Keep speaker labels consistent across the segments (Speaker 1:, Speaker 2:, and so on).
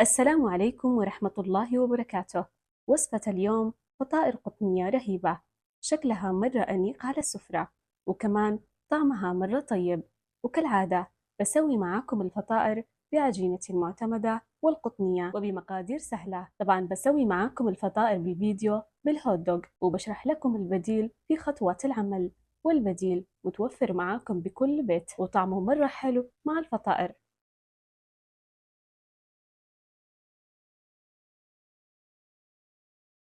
Speaker 1: السلام عليكم ورحمة الله وبركاته. وصفة اليوم فطائر قطنية رهيبة، شكلها مرة أنيق على السفرة، وكمان طعمها مرة طيب. وكالعادة بسوي معاكم الفطائر بعجينتي المعتمدة والقطنية وبمقادير سهلة. طبعا بسوي معاكم الفطائر بالفيديو بالهوت دوغ، وبشرح لكم البديل في خطوات العمل. والبديل متوفر معاكم بكل بيت وطعمه مرة حلو مع الفطائر.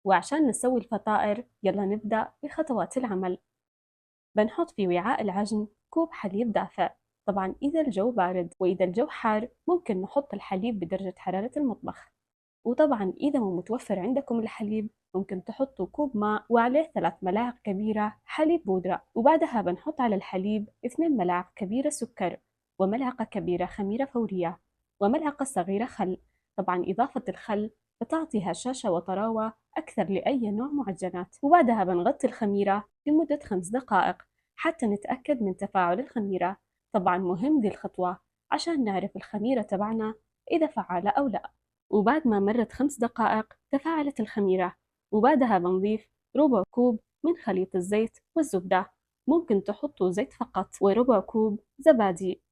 Speaker 1: وعشان نسوي الفطائر يلا نبدأ بخطوات العمل. بنحط في وعاء العجن كوب حليب دافئ، طبعا إذا الجو بارد، وإذا الجو حار ممكن نحط الحليب بدرجة حرارة المطبخ. وطبعا إذا مو متوفر عندكم الحليب ممكن تحطوا كوب ماء وعليه 3 ملاعق كبيرة حليب بودرة، وبعدها بنحط على الحليب 2 ملاعق كبيرة سكر، وملعقة كبيرة خميرة فورية، وملعقة صغيرة خل. طبعا إضافة الخل بتعطي هشاشة وطراوة أكثر لأي نوع معجنات. وبعدها بنغطي الخميرة لمدة 5 دقائق حتى نتأكد من تفاعل الخميرة. طبعا مهم دي الخطوة عشان نعرف الخميرة تبعنا إذا فعالة أو لا. وبعد ما مرت 5 دقائق تفاعلت الخميرة، وبعدها بنضيف ربع كوب من خليط الزيت والزبدة، ممكن تحطوا زيت فقط، وربع كوب زبادي،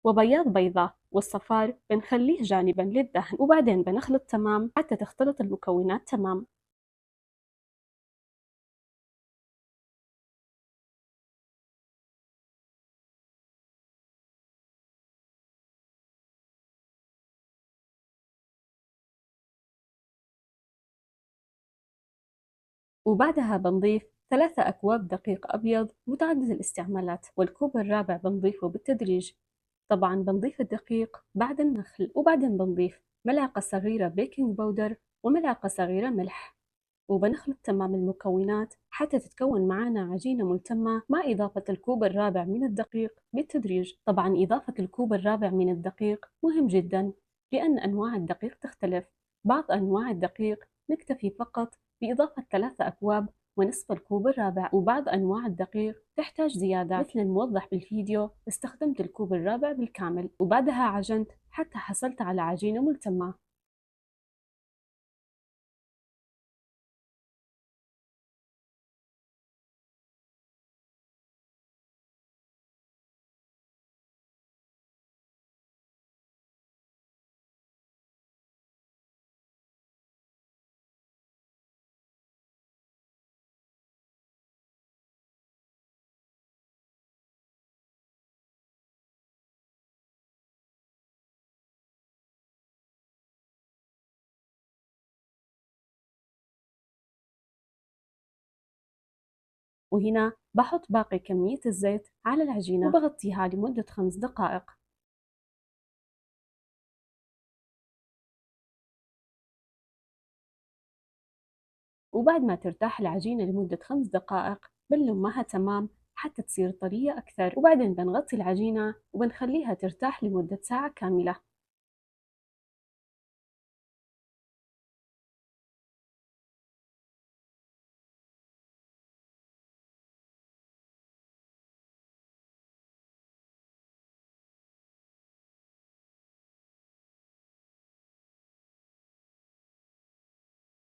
Speaker 1: وبياض بيضة، والصفار بنخليه جانبا للدهن. وبعدين بنخلط تمام حتى تختلط المكونات تمام. وبعدها بنضيف 3 أكواب دقيق أبيض متعدد الاستعمالات، والكوب الرابع بنضيفه بالتدريج. طبعا بنضيف الدقيق بعد النخل، وبعدين بنضيف ملعقة صغيرة بيكنج باودر وملعقة صغيرة ملح، وبنخلط تمام المكونات حتى تتكون معنا عجينة ملتمة مع إضافة الكوب الرابع من الدقيق بالتدريج. طبعا إضافة الكوب الرابع من الدقيق مهم جدا لأن أنواع الدقيق تختلف. بعض أنواع الدقيق نكتفي فقط بإضافة 3 أكواب ونصف الكوب الرابع، وبعض أنواع الدقيق تحتاج زيادة مثل الموضح بالفيديو استخدمت الكوب الرابع بالكامل. وبعدها عجنت حتى حصلت على عجينة ملتمة. وهنا بحط باقي كمية الزيت على العجينة وبغطيها لمدة 5 دقائق. وبعد ما ترتاح العجينة لمدة 5 دقائق بنلمها تمام حتى تصير طرية أكثر، وبعدين بنغطي العجينة وبنخليها ترتاح لمدة ساعة كاملة.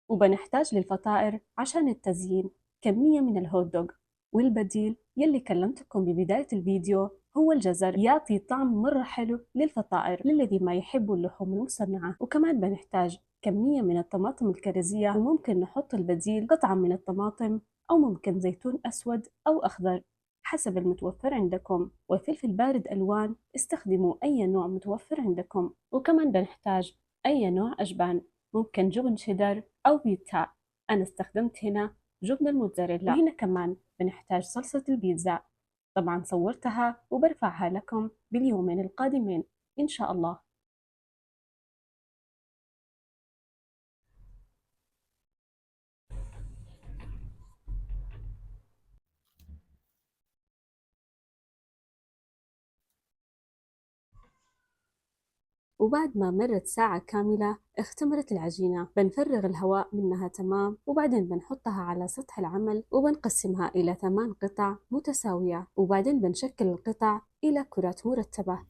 Speaker 1: وبنحتاج للفطائر عشان التزيين كمية من الهوت دوغ، والبديل يلي كلمتكم ببداية الفيديو هو الجزر، يعطي طعم مرة حلو للفطائر للذي ما يحبوا اللحوم المصنعة. وكمان بنحتاج كمية من الطماطم الكرزية، وممكن نحط البديل قطعة من الطماطم أو ممكن زيتون أسود أو أخضر حسب المتوفر عندكم، وفلفل بارد ألوان استخدموا أي نوع متوفر عندكم. وكمان بنحتاج أي نوع أجبان، ممكن جبن شيدر أو بيتزا. أنا استخدمت هنا جبن الموتزاريلا. وهنا كمان بنحتاج صلصة البيتزا، طبعا صورتها وبرفعها لكم باليومين القادمين إن شاء الله. وبعد ما مرت ساعة كاملة اختمرت العجينة، بنفرغ الهواء منها تمام، وبعدين بنحطها على سطح العمل وبنقسمها إلى 8 قطع متساوية، وبعدين بنشكل القطع إلى كرات مرتبة.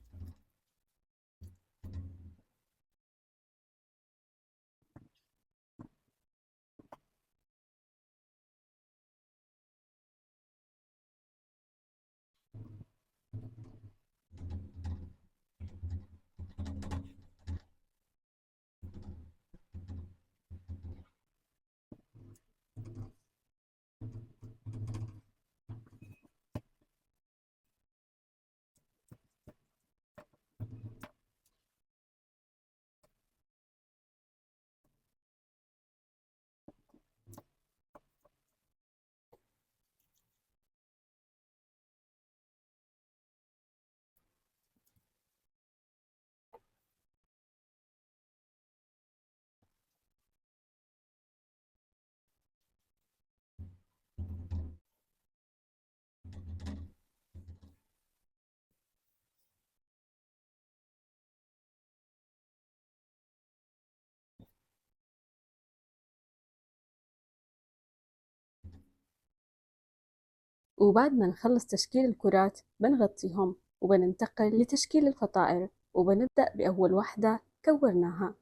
Speaker 1: وبعد ما نخلص تشكيل الكرات بنغطيهم وبننتقل لتشكيل الفطائر، وبنبدأ بأول واحدة كورناها.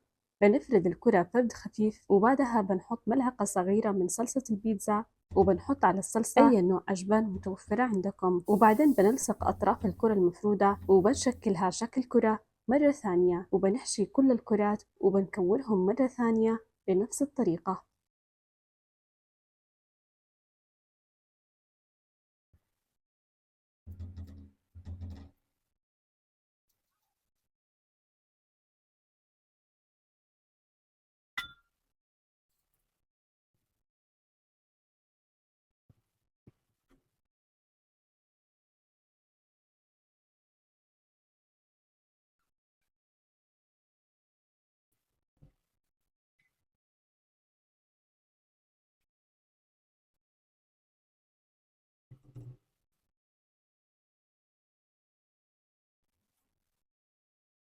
Speaker 1: بنفرد الكرة فرد خفيف، وبعدها بنحط ملعقة صغيرة من صلصة البيتزا، وبنحط على الصلصة أي نوع أجبان متوفرة عندكم، وبعدين بنلصق أطراف الكرة المفرودة وبنشكلها شكل كرة مرة ثانية، وبنحشي كل الكرات وبنكورهم مرة ثانية بنفس الطريقة.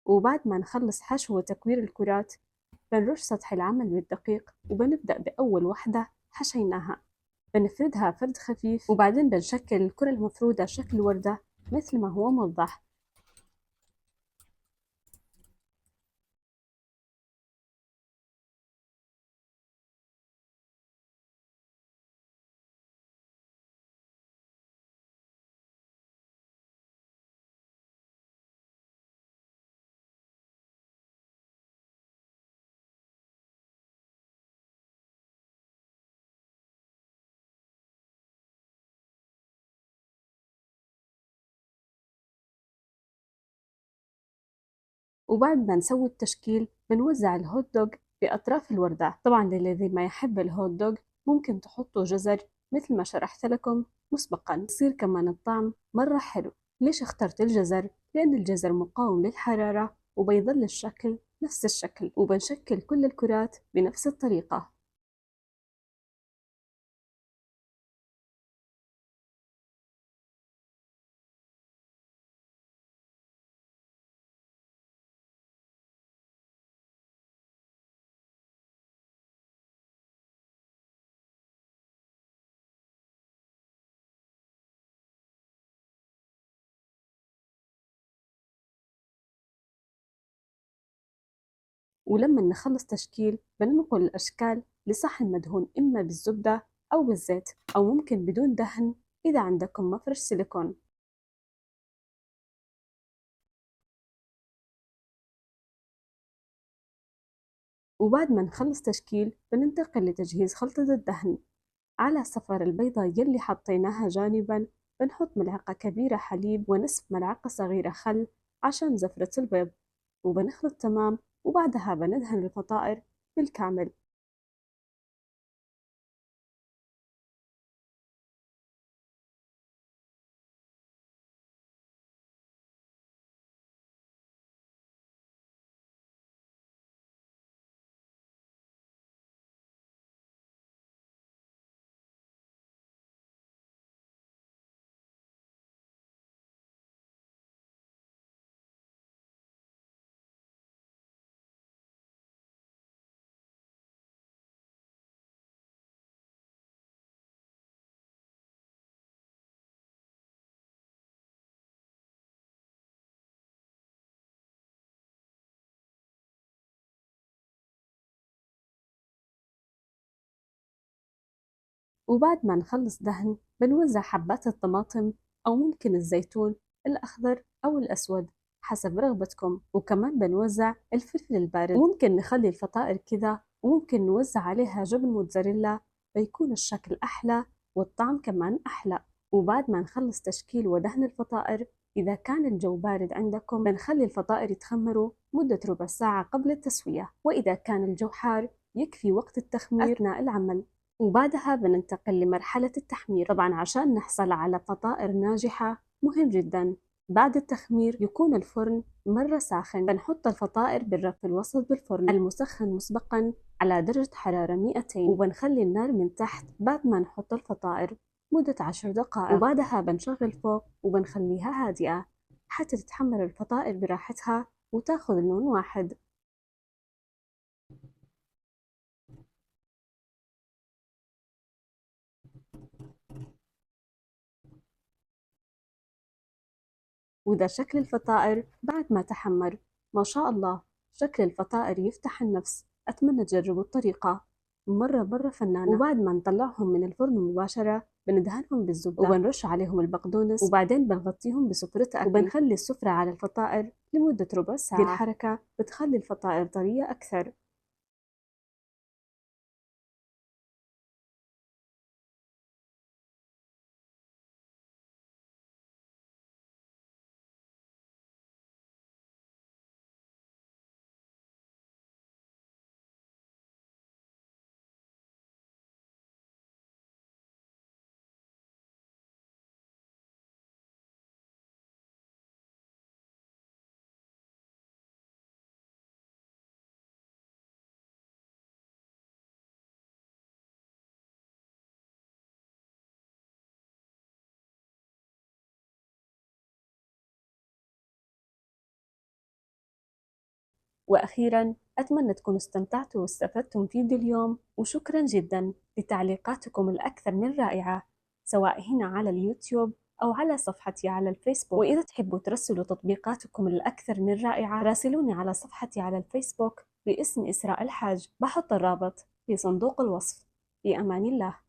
Speaker 1: وبعد ما نخلص حشو وتكوير الكرات بنرش سطح العمل بالدقيق، وبنبدأ بأول وحدة حشيناها بنفردها فرد خفيف، وبعدين بنشكل الكرة المفرودة شكل وردة مثل ما هو موضح. وبعد ما نسوي التشكيل بنوزع الهوت دوغ بأطراف الوردة. طبعا للذي ما يحب الهوت دوغ ممكن تحطوا جزر مثل ما شرحت لكم مسبقا، يصير كمان الطعم مرة حلو. ليش اخترت الجزر؟ لأن الجزر مقاوم للحرارة وبيظل الشكل نفس الشكل، وبنشكل كل الكرات بنفس الطريقة. ولما نخلص تشكيل بننقل الأشكال لصحن مدهون إما بالزبدة أو بالزيت، أو ممكن بدون دهن إذا عندكم مفرش سيليكون. وبعد ما نخلص تشكيل بننتقل لتجهيز خلطة الدهن. على صفار البيضة يلي حطيناها جانبا بنحط ملعقة كبيرة حليب ونصف ملعقة صغيرة خل عشان زفرة البيض، وبنخلط تمام، وبعدها بندهن الفطائر بالكامل. وبعد ما نخلص دهن بنوزع حبات الطماطم أو ممكن الزيتون الأخضر أو الأسود حسب رغبتكم، وكمان بنوزع الفلفل البارد، وممكن نخلي الفطائر كذا، وممكن نوزع عليها جبن موتزاريلا بيكون الشكل أحلى والطعم كمان أحلى. وبعد ما نخلص تشكيل ودهن الفطائر، إذا كان الجو بارد عندكم بنخلي الفطائر يتخمروا مدة ربع ساعة قبل التسوية، وإذا كان الجو حار يكفي وقت التخمير أثناء العمل. وبعدها بننتقل لمرحلة التحمير. طبعا عشان نحصل على فطائر ناجحة مهم جدا بعد التخمير يكون الفرن مرة ساخن. بنحط الفطائر بالرف الوسط بالفرن المسخن مسبقا على درجة حرارة 200، وبنخلي النار من تحت بعد ما نحط الفطائر مدة 10 دقائق، وبعدها بنشغل فوق وبنخليها هادئة حتى تتحمر الفطائر براحتها وتاخذ لون واحد. وإذا شكل الفطائر بعد ما تحمر، ما شاء الله شكل الفطائر يفتح النفس. أتمنى تجربوا الطريقة، مرة فنانة. وبعد ما نطلعهم من الفرن مباشرة بندهنهم بالزبدة وبنرش عليهم البقدونس، وبعدين بنغطيهم بسفرة أكل وبنخلي السفرة على الفطائر لمدة ربع ساعة. دي الحركة بتخلي الفطائر طرية أكثر. وأخيرا أتمنى تكونوا استمتعتوا واستفدتوا من فيديو اليوم، وشكرا جدا لتعليقاتكم الأكثر من رائعة، سواء هنا على اليوتيوب أو على صفحتي على الفيسبوك. وإذا تحبوا ترسلوا تطبيقاتكم الأكثر من رائعة راسلوني على صفحتي على الفيسبوك باسم إسراء الحاج، بحط الرابط في صندوق الوصف. في أمان الله.